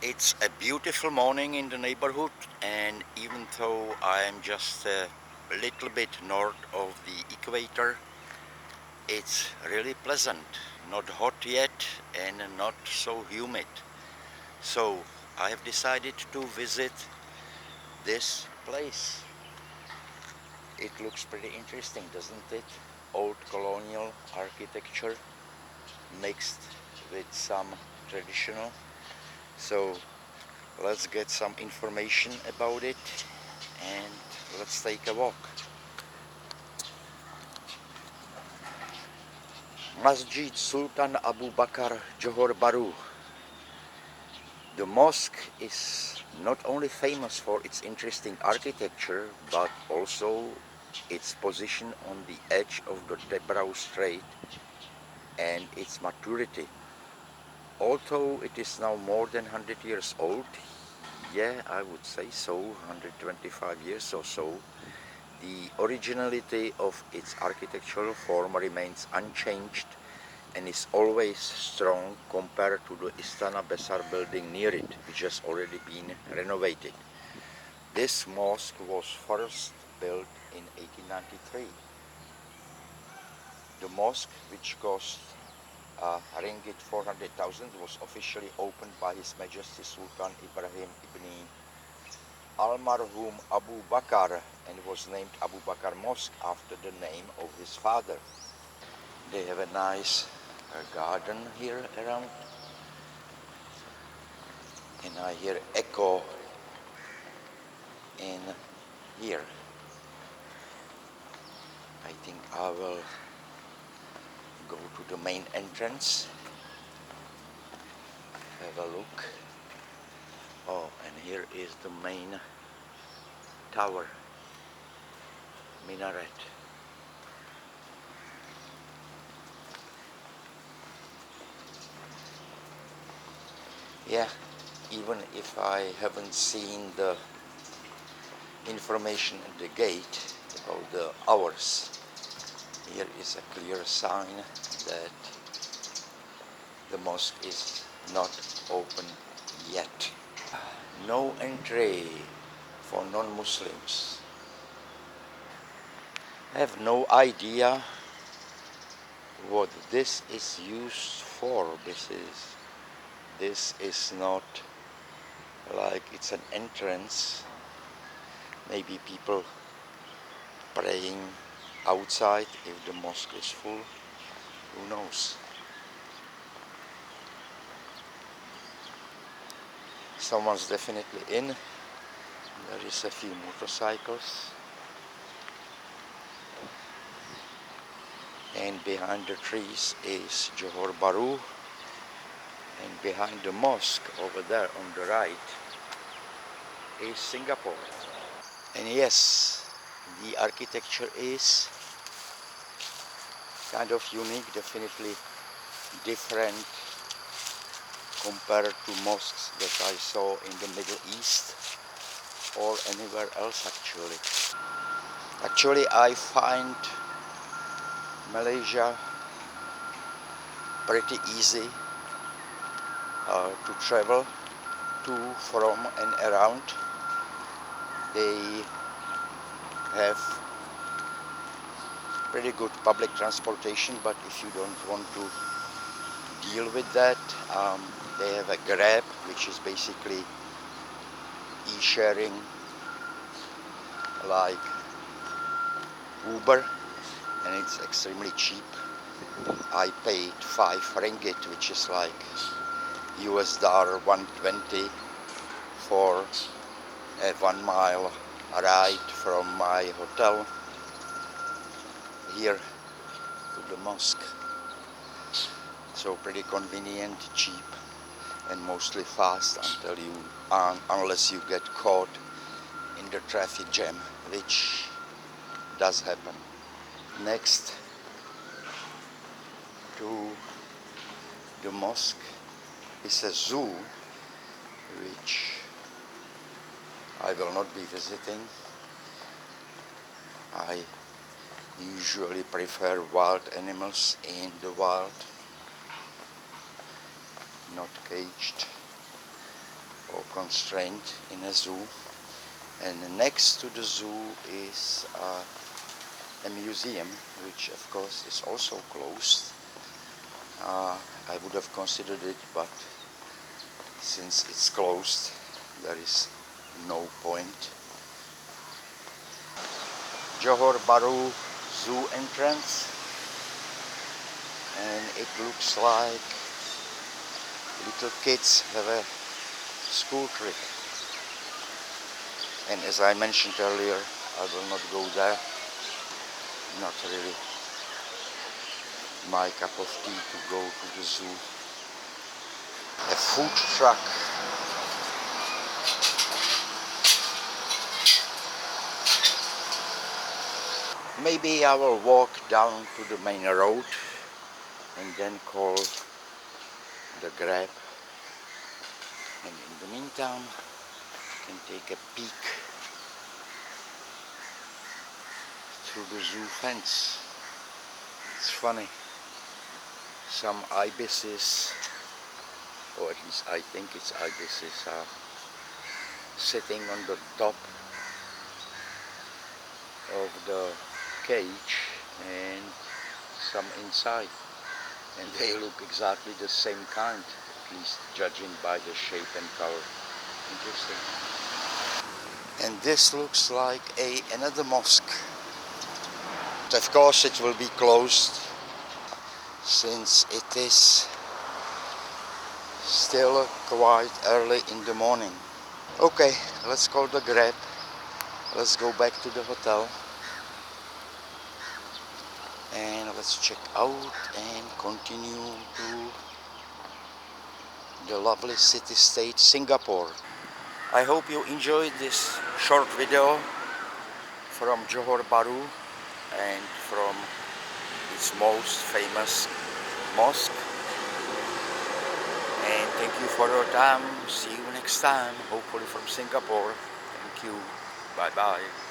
It's a beautiful morning in the neighborhood, and even though I am just a little bit north of the equator, it's really pleasant. Not hot yet and not so humid. So I have decided to visit this place. It looks pretty interesting, doesn't it? Old colonial architecture mixed with some traditional. So let's get some information about it and let's take a walk. Masjid Sultan Abu Bakar Johor Bahru. The mosque is not only famous for its interesting architecture but also its position on the edge of the Tebrau Strait and its maturity. Although it is now more than 100 years old, yeah, I would say so, 125 years or so, the originality of its architectural form remains unchanged and is always strong compared to the Istana Besar building near it, which has already been renovated. This mosque was first built in 1893. The mosque, which cost ringgit 400,000, was officially opened by His Majesty Sultan Ibrahim ibn Almarhum Abu Bakar and was named Abu Bakar Mosque after the name of his father. They have a nice garden here around, and I hear echo in here. I think I will go to the main entrance, have a look. Oh, and here is the main tower, minaret. Yeah, even if I haven't seen the information at the gate about the hours, here is a clear sign that the mosque is not open yet. No entry for non-Muslims. I have no idea what this is used for. This is not like it's an entrance. Maybe people praying outside if the mosque is full. Who knows? Someone's definitely in. There is a few motorcycles. And behind the trees is Johor Bahru. And behind the mosque over there on the right is Singapore. And yes, the architecture is kind of unique, definitely different compared to mosques that I saw in the Middle East or anywhere else actually. Actually, I find Malaysia pretty easy to travel to, from and around. They have pretty good public transportation, but if you don't want to deal with that, they have a Grab, which is basically e-sharing like Uber, and it's extremely cheap. I paid 5 ringgit, which is like $120 for a 1 mile ride from my hotel here to the mosque. So pretty convenient, cheap, and mostly fast unless you get caught in the traffic jam, which does happen. Next to the mosque is a zoo, which I will not be visiting. I usually prefer wild animals in the wild, not caged. constraint in a zoo. And next to the zoo is a museum, which of course is also closed. I would have considered it, but since it's closed, there is no point. Johor Bahru Zoo entrance, and it looks like little kids have a school trip. And as I mentioned earlier, I will not go there. Not really my cup of tea to go to the zoo. A food truck. Maybe I will walk down to the main road and then call the Grab. And in the meantime, I can take a peek through the zoo fence. It's funny. Some ibises, or at least I think it's ibises, are sitting on the top of the cage and some inside, and they look exactly the same kind, at least judging by the shape and color. Interesting. And this looks like another mosque. But of course it will be closed since it is still quite early in the morning. Okay, let's call the Grab. Let's go back to the hotel and let's check out and continue to the lovely city-state Singapore. I hope you enjoyed this short video from Johor Bahru and from its most famous mosque. And thank you for your time. See you next time, hopefully from Singapore. Thank you. Bye bye.